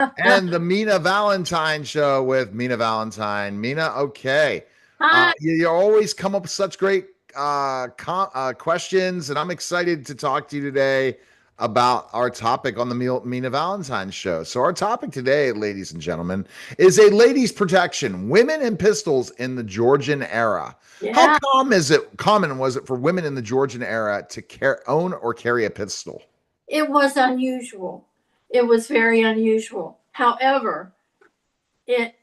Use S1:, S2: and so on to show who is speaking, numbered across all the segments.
S1: and the Mina Valentine show with Mina Valentine. Mina, okay.
S2: Hi.
S1: You always come up with such great questions, and I'm excited to talk to you today about our topic on the Mina Valentine show. So, our topic today, ladies and gentlemen, is a ladies' protection: women and pistols in the Georgian era. How
S2: Yeah,
S1: common was it for women in the Georgian era to own or carry a pistol?
S2: it was unusual. It was very unusual. However, it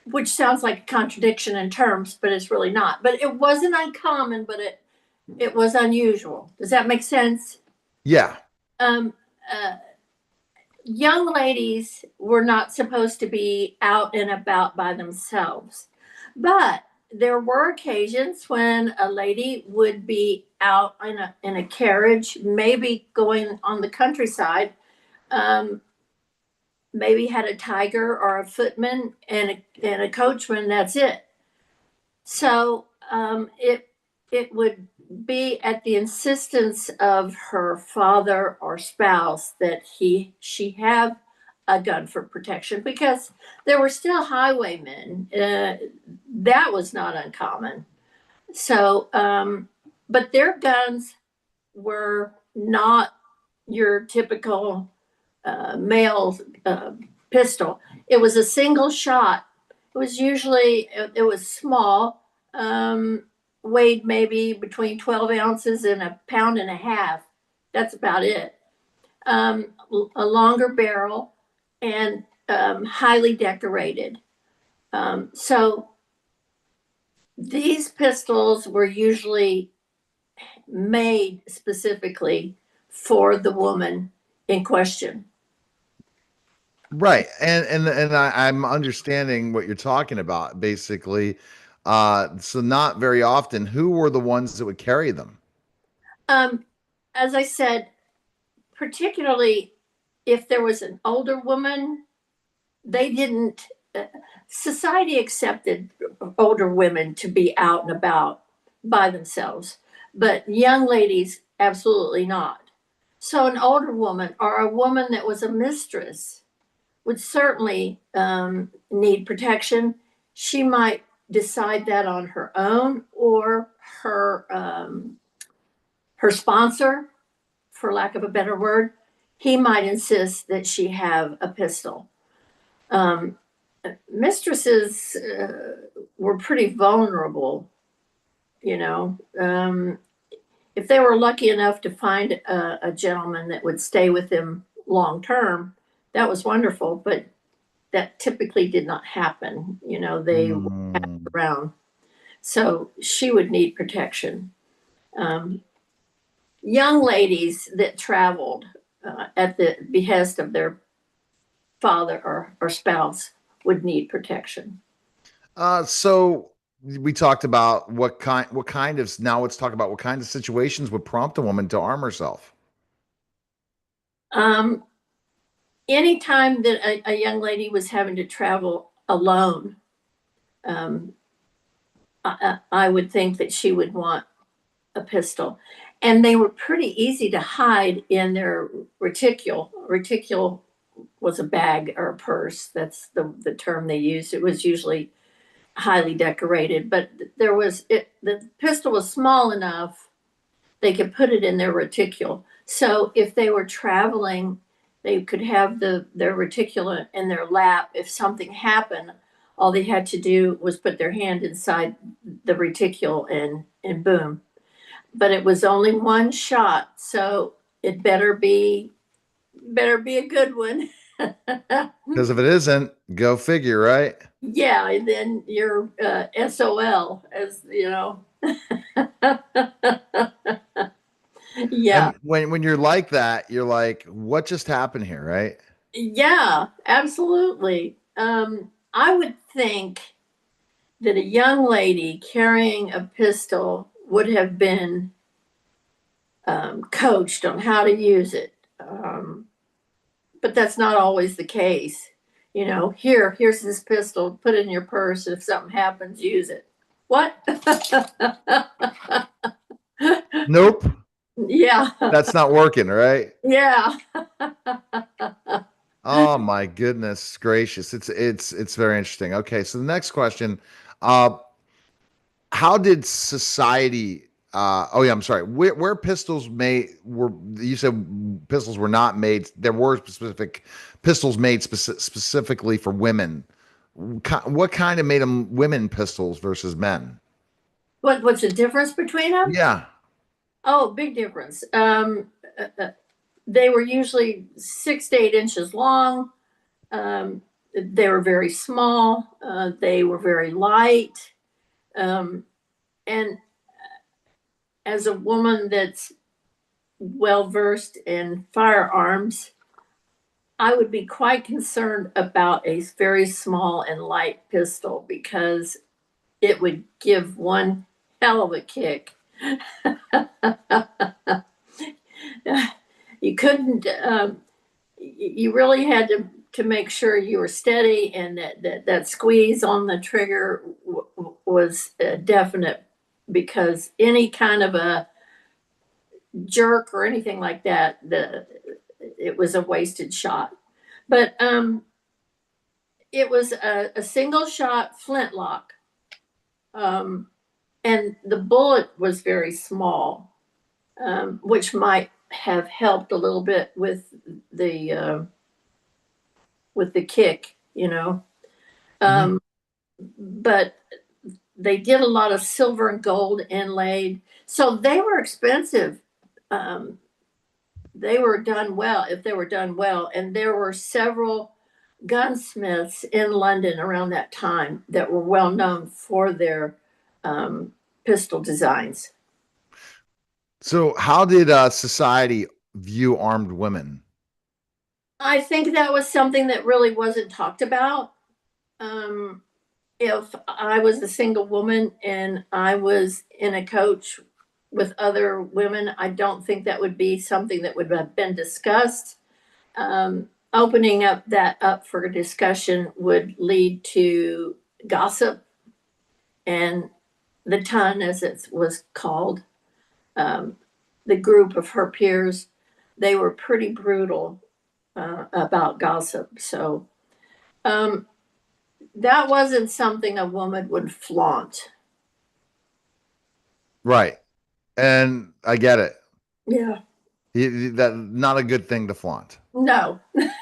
S2: which sounds like a contradiction in terms, but it's really not. But it wasn't uncommon, but it was unusual. Does that make sense?
S1: Yeah.
S2: Um, uh, Young ladies were not supposed to be out and about by themselves, but there were occasions when a lady would be out in a carriage, maybe going on the countryside, um, maybe had a tiger or a footman and a coachman. That's it. So it would be at the insistence of her father or spouse that she have a gun for protection because there were still highwaymen. That was not uncommon. So, but their guns were not your typical male pistol. It was a single shot. It was usually it was small, weighed maybe between 12 ounces and a pound and a half. That's about it. A longer barrel and highly decorated. So these pistols were usually made specifically for the woman in question.
S1: Right. I'm understanding what you're talking about, basically. So not very often, who were the ones that would carry them?
S2: Um, as I said, particularly if there was an older woman, they didn't. Society accepted older women to be out and about by themselves, but young ladies absolutely not. So, an older woman or a woman that was a mistress would certainly need protection. She might decide that on her own, or her sponsor, for lack of a better word, he might insist that she have a pistol. Um, Mistresses were pretty vulnerable, you know. If they were lucky enough to find a gentleman that would stay with them long term, that was wonderful, but that typically did not happen. They were
S1: Mm.
S2: around. So she would need protection. Um, Young ladies that traveled at the behest of their father or spouse would need protection.
S1: So we talked about what kind of now let's talk about what kind of situations would prompt a woman to arm herself.
S2: Um, Anytime that a young lady was having to travel alone, um, I would think that she would want a pistol. And they were pretty easy to hide in their reticule. Reticule was a bag or a purse. That's the term they used. It was usually highly decorated, but the pistol was small enough they could put it in their reticule. So if they were traveling, they could have their reticule in their lap. If something happened, all they had to do was put their hand inside the reticule and boom. But it was only one shot, so it better be a good one.
S1: Because if it isn't, go figure, right?
S2: Yeah, and then you're SOL, as you know. Yeah,
S1: And when you're like that, you're like, what just happened here, right?
S2: yeah, absolutely. I would think that a young lady carrying a pistol would have been coached on how to use it. But that's not always the case. Here's this pistol, put it in your purse. If something happens, use it. What?
S1: Nope,
S2: Yeah,
S1: that's not working, right?
S2: yeah.
S1: Oh my goodness gracious. It's very interesting. Okay, so the next question, uh how did society oh yeah, I'm sorry. Where pistols made were you said pistols were not made. There were specific pistols made specifically for women. What kind of made them women pistols versus men?
S2: What's the difference between them?
S1: Yeah.
S2: Oh, big difference. They were usually 6 to 8 inches long. Um, they were very small. They were very light. Um, and as a woman that's well versed in firearms, I would be quite concerned about a very small and light pistol because it would give one hell of a kick. You couldn't, you really had to make sure you were steady, and that squeeze on the trigger was definite, because any kind of a jerk or anything like that, it was a wasted shot. But it was a single shot flintlock, um, and the bullet was very small, which might have helped a little bit with the kick, you know.
S1: Mhm.
S2: Um, but they did a lot of silver and gold inlaid, so they were expensive. Um, they were done well, if they were done well, and there were several gunsmiths in London around that time that were well known for their um, pistol designs.
S1: So how did society view armed women?
S2: I think that was something that really wasn't talked about. Um, if I was a single woman and I was in a coach with other women, I don't think that would be something that would have been discussed. Opening up for discussion would lead to gossip, and the ton, as it was called, um, the group of her peers, they were pretty brutal about gossip. So um, that wasn't something a woman would flaunt.
S1: Right. And I get it.
S2: Yeah.
S1: That not a good thing to flaunt.
S2: No. Guess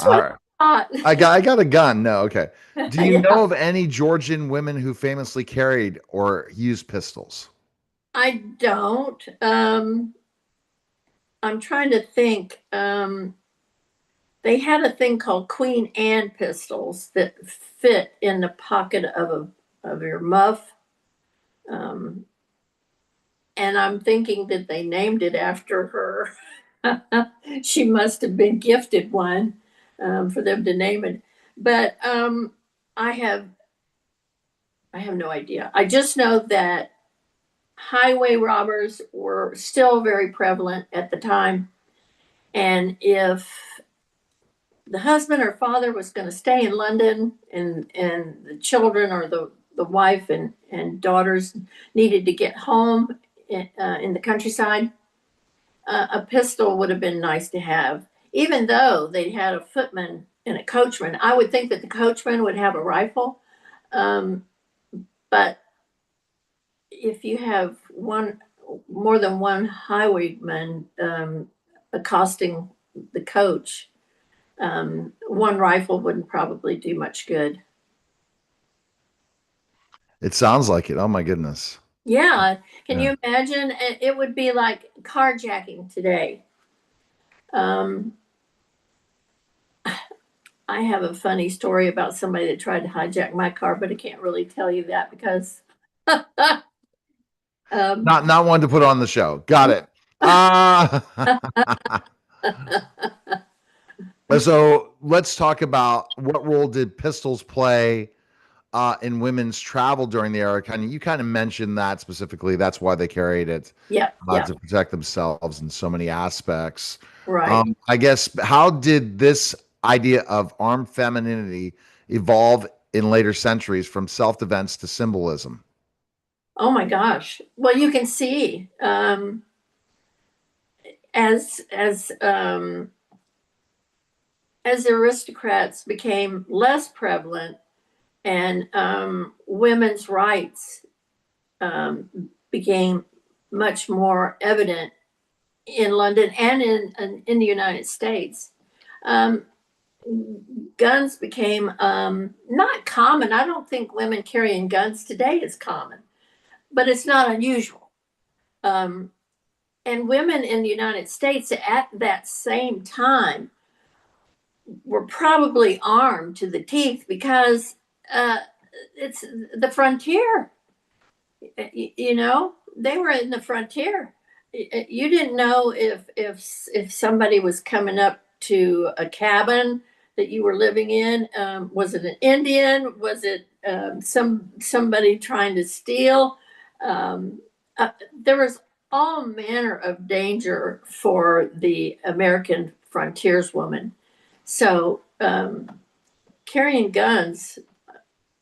S1: All
S2: what
S1: right.
S2: I
S1: I got a gun. No, okay. Do you
S2: yeah.
S1: know of any Georgian women who famously carried or used pistols?
S2: I don't. I'm trying to think. They had a thing called Queen Anne pistols that fit in the pocket of your muff. Um, and I'm thinking that they named it after her. She must have been gifted one, for them to name it. But I have I have no idea. I just know that highway robbers were still very prevalent at the time, and if the husband or father was going to stay in London, and the children or the wife and daughters needed to get home in the countryside, a pistol would have been nice to have. Even though they had a footman and a coachman, I would think that the coachman would have a rifle. Um, but if you have more than one highwayman accosting the coach, one rifle wouldn't probably do much good.
S1: It sounds like it. Oh my goodness.
S2: Yeah, can
S1: Yeah.
S2: you imagine? It would be like carjacking today. Um, I have a funny story about somebody that tried to hijack my car, but I can't really tell you that because um,
S1: Not one to put on the show. Got it. Uh so let's talk about what role did pistols play in women's travel during the era. You kind of mentioned that specifically. That's why they carried it
S2: yeah, yeah,
S1: to protect themselves in so many aspects.
S2: right.
S1: I guess how did this idea of armed femininity evolve in later centuries from self-defense to symbolism?
S2: Oh my gosh. Well, you can see as as aristocrats became less prevalent and women's rights became much more evident in London and in the United States, guns became not common. I don't think women carrying guns today is common, but it's not unusual. And women in the United States at that same time were probably armed to the teeth because it's the frontier. You know, they were in the frontier. You didn't know if somebody was coming up to a cabin that you were living in. Was it an Indian? Was it somebody trying to steal? There was all manner of danger for the American frontierswoman. So carrying guns,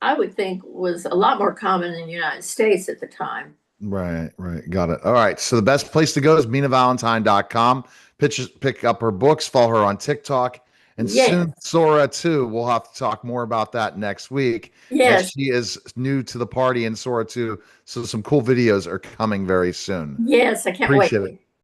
S2: I would think, was a lot more common in the United States at the time.
S1: Right, right. Got it. All right. So the best place to go is MinaValentine.com. Pick up her books, follow her on TikTok, and
S2: Yes,
S1: soon Sora too. We'll have to talk more about that next week as
S2: yes,
S1: she is new to the party in Sora 2. So some cool videos are coming very soon.
S2: yes. I can't wait.
S1: Appreciate it.